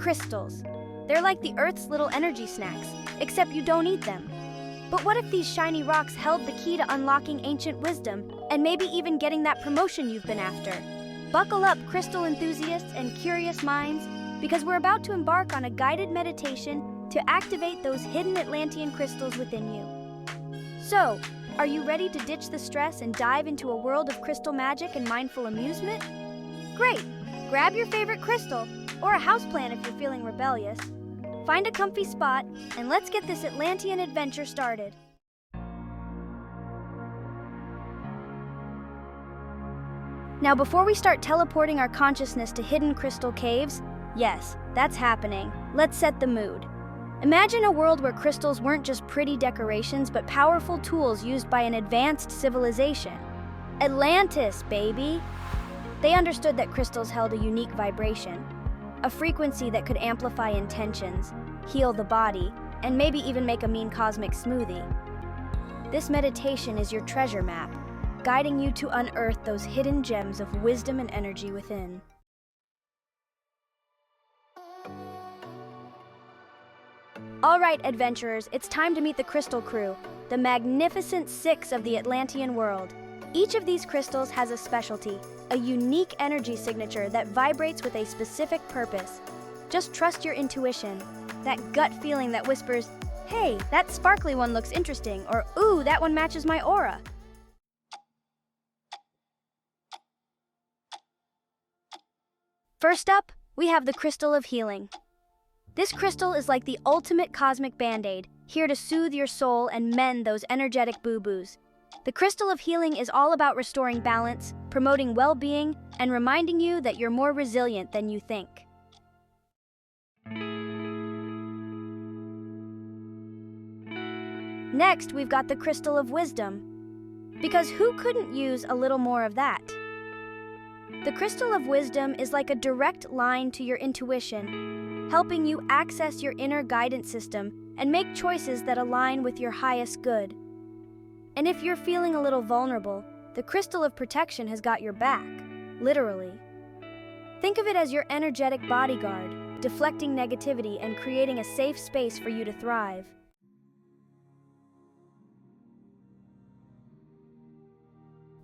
Crystals. They're like the Earth's little energy snacks, except you don't eat them. But what if these shiny rocks held the key to unlocking ancient wisdom, and maybe even getting that promotion you've been after? Buckle up, crystal enthusiasts and curious minds, because we're about to embark on a guided meditation to activate those hidden Atlantean crystals within you. So, are you ready to ditch the stress and dive into a world of crystal magic and mindful amusement? Great! Grab your favorite crystal, or a houseplant if you're feeling rebellious. Find a comfy spot, and let's get this Atlantean adventure started. Now, before we start teleporting our consciousness to hidden crystal caves, yes, that's happening. Let's set the mood. Imagine a world where crystals weren't just pretty decorations, but powerful tools used by an advanced civilization. Atlantis, baby! They understood that crystals held a unique vibration, a frequency that could amplify intentions, heal the body, and maybe even make a mean cosmic smoothie. This meditation is your treasure map, guiding you to unearth those hidden gems of wisdom and energy within. All right, adventurers, it's time to meet the Crystal Crew, the magnificent six of the Atlantean world. Each of these crystals has a specialty, a unique energy signature that vibrates with a specific purpose. Just trust your intuition, that gut feeling that whispers, "Hey, that sparkly one looks interesting," or "Ooh, that one matches my aura." First up, we have the Crystal of Healing. This crystal is like the ultimate cosmic band-aid, here to soothe your soul and mend those energetic boo-boos. The Crystal of Healing is all about restoring balance, promoting well-being, and reminding you that you're more resilient than you think. Next, we've got the Crystal of Wisdom. Because who couldn't use a little more of that? The Crystal of Wisdom is like a direct line to your intuition, helping you access your inner guidance system and make choices that align with your highest good. And if you're feeling a little vulnerable, the Crystal of Protection has got your back, literally. Think of it as your energetic bodyguard, deflecting negativity and creating a safe space for you to thrive.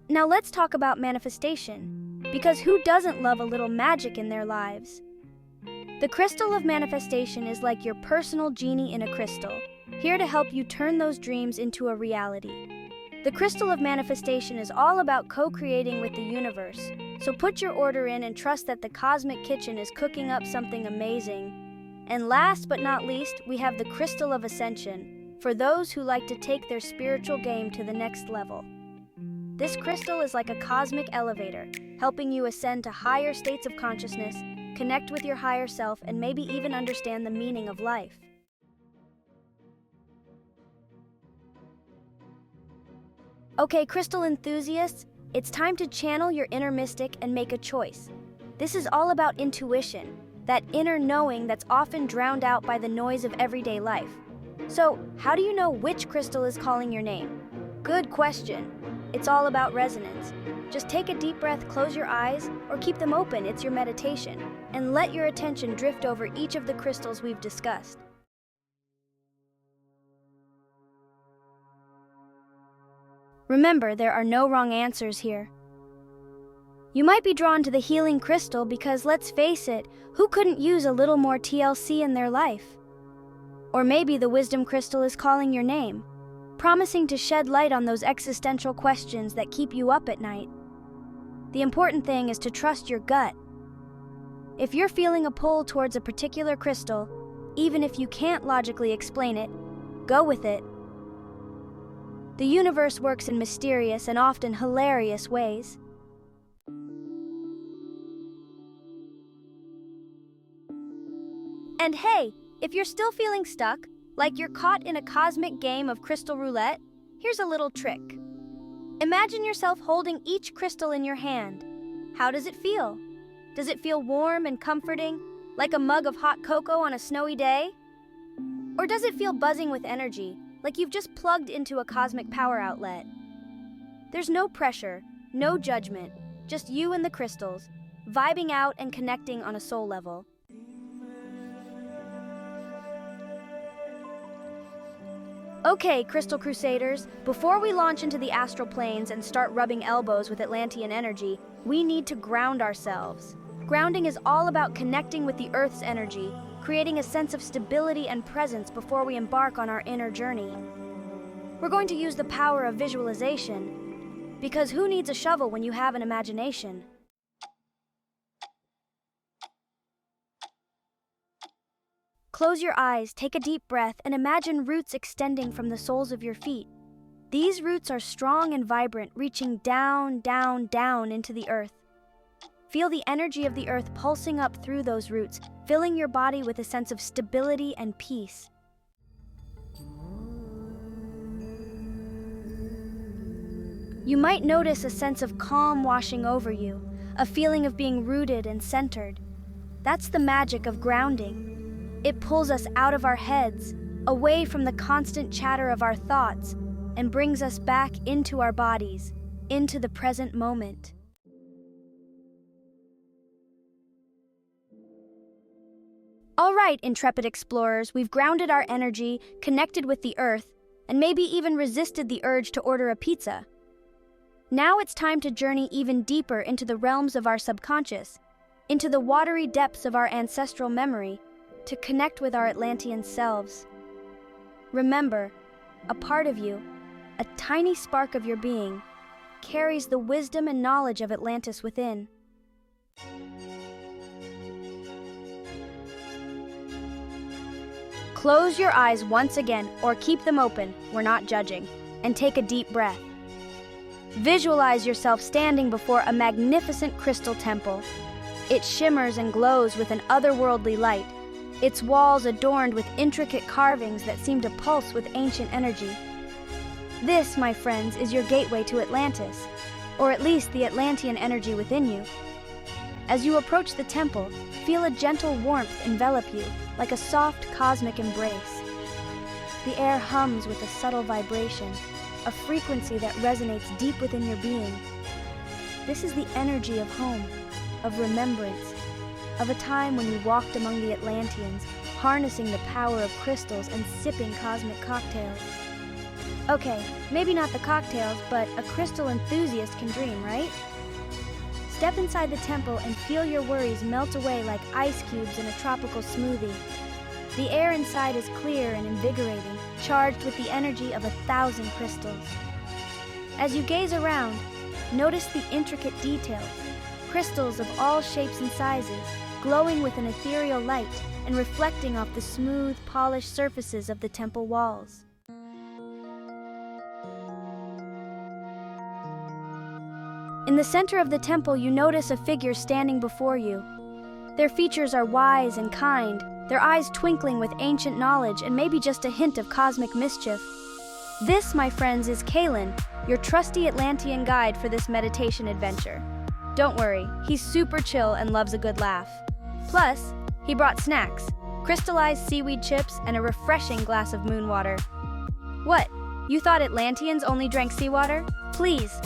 Now let's talk about manifestation, because who doesn't love a little magic in their lives? The Crystal of Manifestation is like your personal genie in a crystal, here to help you turn those dreams into a reality. The Crystal of Manifestation is all about co-creating with the universe, so put your order in and trust that the cosmic kitchen is cooking up something amazing. And last but not least, we have the Crystal of Ascension, for those who like to take their spiritual game to the next level. This crystal is like a cosmic elevator, helping you ascend to higher states of consciousness, connect with your higher self, and maybe even understand the meaning of life. Okay, crystal enthusiasts, it's time to channel your inner mystic and make a choice. This is all about intuition, that inner knowing that's often drowned out by the noise of everyday life. So, how do you know which crystal is calling your name? Good question. It's all about resonance. Just take a deep breath, close your eyes, or keep them open, it's your meditation, and let your attention drift over each of the crystals we've discussed. Remember, there are no wrong answers here. You might be drawn to the healing crystal because, let's face it, who couldn't use a little more TLC in their life? Or maybe the wisdom crystal is calling your name, promising to shed light on those existential questions that keep you up at night. The important thing is to trust your gut. If you're feeling a pull towards a particular crystal, even if you can't logically explain it, go with it. The universe works in mysterious and often hilarious ways. And hey, if you're still feeling stuck, like you're caught in a cosmic game of crystal roulette, here's a little trick. Imagine yourself holding each crystal in your hand. How does it feel? Does it feel warm and comforting, like a mug of hot cocoa on a snowy day? Or does it feel buzzing with energy, like you've just plugged into a cosmic power outlet? There's no pressure, no judgment, just you and the crystals, vibing out and connecting on a soul level. Okay, Crystal Crusaders, before we launch into the astral planes and start rubbing elbows with Atlantean energy, we need to ground ourselves. Grounding is all about connecting with the Earth's energy, creating a sense of stability and presence before we embark on our inner journey. We're going to use the power of visualization, because who needs a shovel when you have an imagination? Close your eyes, take a deep breath, and imagine roots extending from the soles of your feet. These roots are strong and vibrant, reaching down, down, down into the earth. Feel the energy of the earth pulsing up through those roots, filling your body with a sense of stability and peace. You might notice a sense of calm washing over you, a feeling of being rooted and centered. That's the magic of grounding. It pulls us out of our heads, away from the constant chatter of our thoughts, and brings us back into our bodies, into the present moment. All right, intrepid explorers, we've grounded our energy, connected with the earth, and maybe even resisted the urge to order a pizza. Now it's time to journey even deeper into the realms of our subconscious, into the watery depths of our ancestral memory, to connect with our Atlantean selves. Remember, a part of you, a tiny spark of your being, carries the wisdom and knowledge of Atlantis within. Close your eyes once again, or keep them open, we're not judging, and take a deep breath. Visualize yourself standing before a magnificent crystal temple. It shimmers and glows with an otherworldly light, its walls adorned with intricate carvings that seem to pulse with ancient energy. This, my friends, is your gateway to Atlantis, or at least the Atlantean energy within you. As you approach the temple, feel a gentle warmth envelop you, like a soft cosmic embrace. The air hums with a subtle vibration, a frequency that resonates deep within your being. This is the energy of home, of remembrance, of a time when you walked among the Atlanteans, harnessing the power of crystals and sipping cosmic cocktails. Okay, maybe not the cocktails, but a crystal enthusiast can dream, right? Step inside the temple and feel your worries melt away like ice cubes in a tropical smoothie. The air inside is clear and invigorating, charged with the energy of 1,000 crystals. As you gaze around, notice the intricate details. Crystals of all shapes and sizes, glowing with an ethereal light and reflecting off the smooth, polished surfaces of the temple walls. In the center of the temple, you notice a figure standing before you. Their features are wise and kind, their eyes twinkling with ancient knowledge and maybe just a hint of cosmic mischief. This, my friends, is Kalen, your trusty Atlantean guide for this meditation adventure. Don't worry, he's super chill and loves a good laugh. Plus, he brought snacks, crystallized seaweed chips, and a refreshing glass of moon water. What, you thought Atlanteans only drank seawater? Please.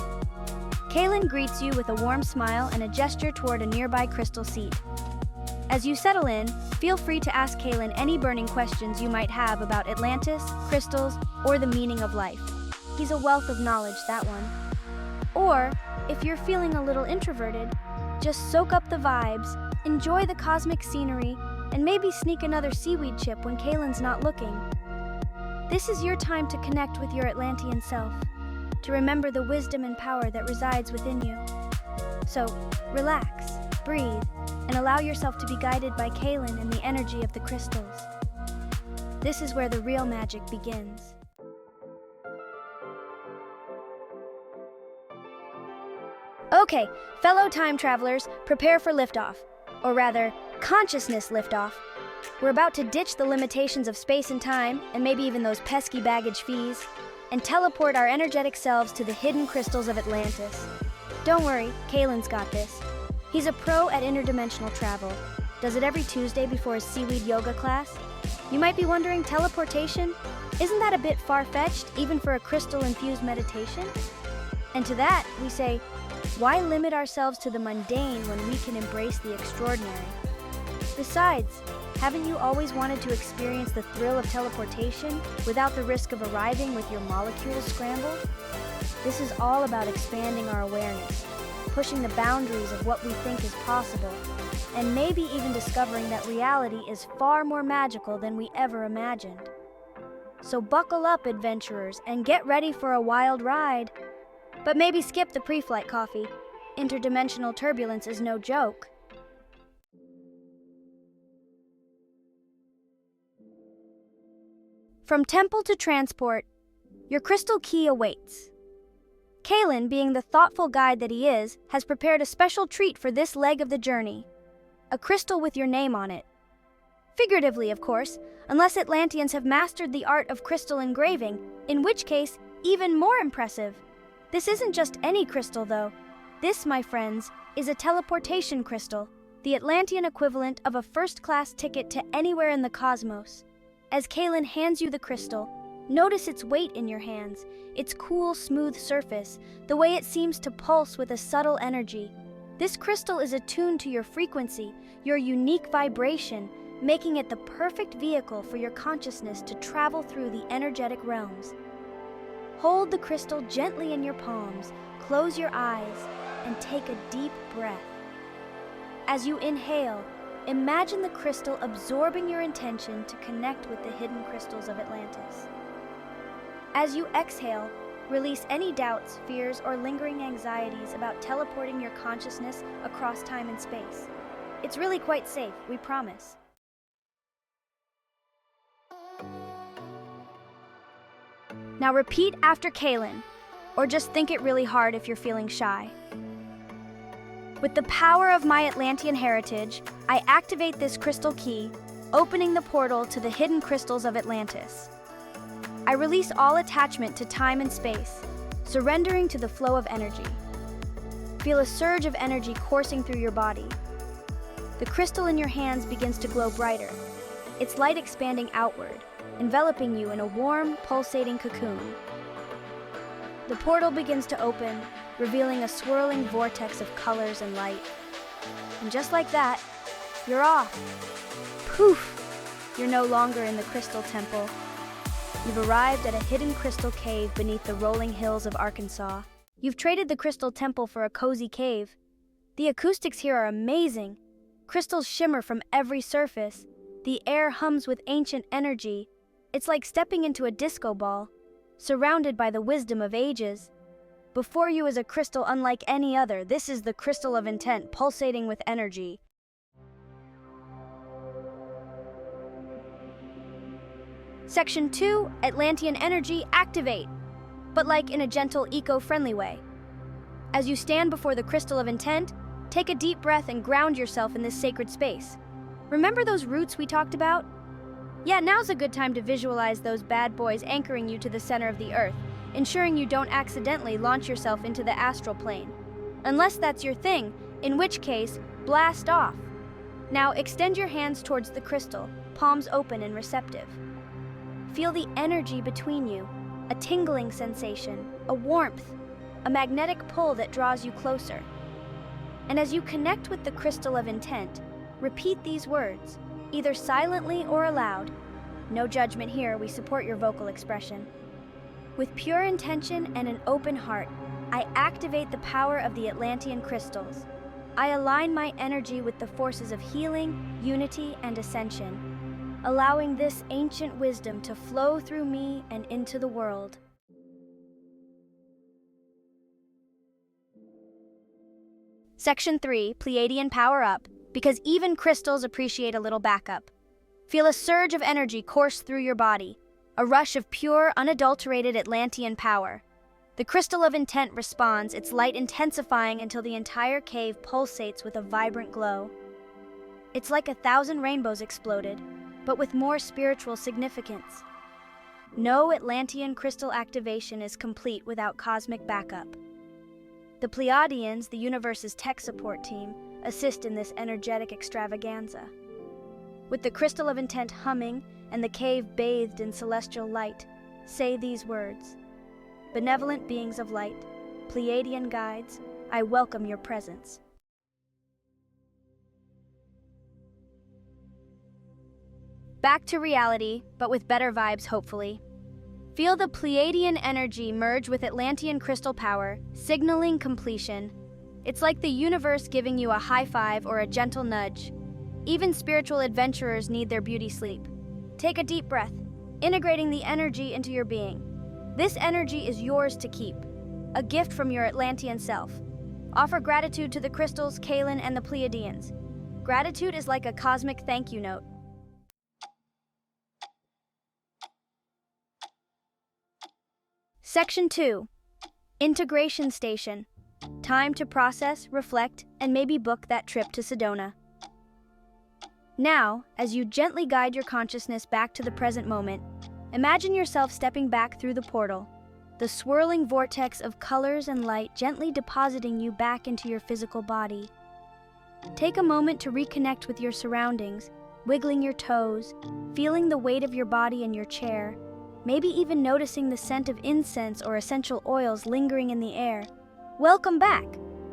Kalen greets you with a warm smile and a gesture toward a nearby crystal seat. As you settle in, feel free to ask Kalen any burning questions you might have about Atlantis, crystals, or the meaning of life. He's a wealth of knowledge, that one. Or, if you're feeling a little introverted, just soak up the vibes, enjoy the cosmic scenery, and maybe sneak another seaweed chip when Kalen's not looking. This is your time to connect with your Atlantean self, to remember the wisdom and power that resides within you. So, relax, breathe, and allow yourself to be guided by Kalen and the energy of the crystals. This is where the real magic begins. Okay, fellow time travelers, prepare for liftoff. Or rather, consciousness liftoff. We're about to ditch the limitations of space and time, and maybe even those pesky baggage fees, and teleport our energetic selves to the hidden crystals of Atlantis. Don't worry, Kalen's got this. He's a pro at interdimensional travel. Does it every Tuesday before his seaweed yoga class. You might be wondering, teleportation? Isn't that a bit far-fetched, even for a crystal-infused meditation? And to that, we say, why limit ourselves to the mundane when we can embrace the extraordinary? Besides, haven't you always wanted to experience the thrill of teleportation without the risk of arriving with your molecules scrambled? This is all about expanding our awareness, pushing the boundaries of what we think is possible, and maybe even discovering that reality is far more magical than we ever imagined. So buckle up, adventurers, and get ready for a wild ride. But maybe skip the pre-flight coffee. Interdimensional turbulence is no joke. From temple to transport, your crystal key awaits. Kalen, being the thoughtful guide that he is, has prepared a special treat for this leg of the journey. A crystal with your name on it. Figuratively, of course, unless Atlanteans have mastered the art of crystal engraving, in which case, even more impressive. This isn't just any crystal, though. This, my friends, is a teleportation crystal, the Atlantean equivalent of a first-class ticket to anywhere in the cosmos. As Kalen hands you the crystal, notice its weight in your hands, its cool, smooth surface, the way it seems to pulse with a subtle energy. This crystal is attuned to your frequency, your unique vibration, making it the perfect vehicle for your consciousness to travel through the energetic realms. Hold the crystal gently in your palms, close your eyes, and take a deep breath. As you inhale, imagine the crystal absorbing your intention to connect with the hidden crystals of Atlantis. As you exhale, release any doubts, fears, or lingering anxieties about teleporting your consciousness across time and space. It's really quite safe, we promise. Now repeat after Kalen, or just think it really hard if you're feeling shy. With the power of my Atlantean heritage, I activate this crystal key, opening the portal to the hidden crystals of Atlantis. I release all attachment to time and space, surrendering to the flow of energy. Feel a surge of energy coursing through your body. The crystal in your hands begins to glow brighter, its light expanding outward, enveloping you in a warm, pulsating cocoon. The portal begins to open, revealing a swirling vortex of colors and light. And just like that, you're off. Poof! You're no longer in the crystal temple. You've arrived at a hidden crystal cave beneath the rolling hills of Arkansas. You've traded the crystal temple for a cozy cave. The acoustics here are amazing. Crystals shimmer from every surface. The air hums with ancient energy. It's like stepping into a disco ball, surrounded by the wisdom of ages. Before you is a crystal unlike any other. This is the crystal of intent, pulsating with energy. Section 2, Atlantean energy, activate, but like in a gentle, eco-friendly way. As you stand before the crystal of intent, take a deep breath and ground yourself in this sacred space. Remember those roots we talked about? Yeah, now's a good time to visualize those bad boys anchoring you to the center of the earth, ensuring you don't accidentally launch yourself into the astral plane. Unless that's your thing, in which case, blast off. Now extend your hands towards the crystal, palms open and receptive. Feel the energy between you, a tingling sensation, a warmth, a magnetic pull that draws you closer. And as you connect with the crystal of intent, repeat these words, either silently or aloud. No judgment here, we support your vocal expression. With pure intention and an open heart, I activate the power of the Atlantean crystals. I align my energy with the forces of healing, unity, and ascension, allowing this ancient wisdom to flow through me and into the world. Section 3, Pleiadian Power Up, because even crystals appreciate a little backup. Feel a surge of energy course through your body, a rush of pure, unadulterated Atlantean power. The crystal of intent responds, its light intensifying until the entire cave pulsates with a vibrant glow. It's like 1,000 rainbows exploded, but with more spiritual significance. No Atlantean crystal activation is complete without cosmic backup. The Pleiadians, the universe's tech support team, assist in this energetic extravaganza. With the crystal of intent humming and the cave bathed in celestial light, say these words: Benevolent beings of light, Pleiadian guides, I welcome your presence. Back to reality, but with better vibes, hopefully. Feel the Pleiadian energy merge with Atlantean crystal power, signaling completion. It's like the universe giving you a high five or a gentle nudge. Even spiritual adventurers need their beauty sleep. Take a deep breath, integrating the energy into your being. This energy is yours to keep, a gift from your Atlantean self. Offer gratitude to the crystals, Kalen, and the Pleiadians. Gratitude is like a cosmic thank you note. Section 2. Integration Station. Time to process, reflect, and maybe book that trip to Sedona. Now, as you gently guide your consciousness back to the present moment, imagine yourself stepping back through the portal, the swirling vortex of colors and light gently depositing you back into your physical body. Take a moment to reconnect with your surroundings, wiggling your toes, feeling the weight of your body in your chair, maybe even noticing the scent of incense or essential oils lingering in the air. Welcome back!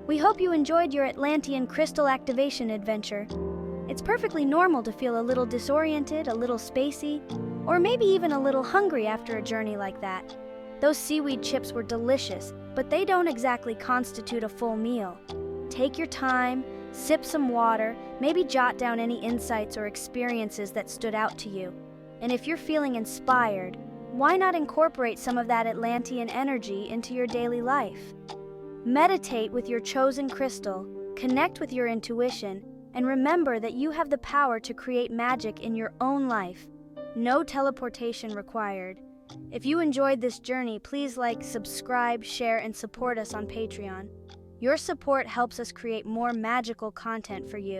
We hope you enjoyed your Atlantean crystal activation adventure. It's perfectly normal to feel a little disoriented, a little spacey, or maybe even a little hungry after a journey like that. Those seaweed chips were delicious, but they don't exactly constitute a full meal. Take your time, sip some water, maybe jot down any insights or experiences that stood out to you. And if you're feeling inspired, why not incorporate some of that Atlantean energy into your daily life? Meditate with your chosen crystal, connect with your intuition, and remember that you have the power to create magic in your own life. No teleportation required. If you enjoyed this journey, please like, subscribe, share, and support us on Patreon. Your support helps us create more magical content for you.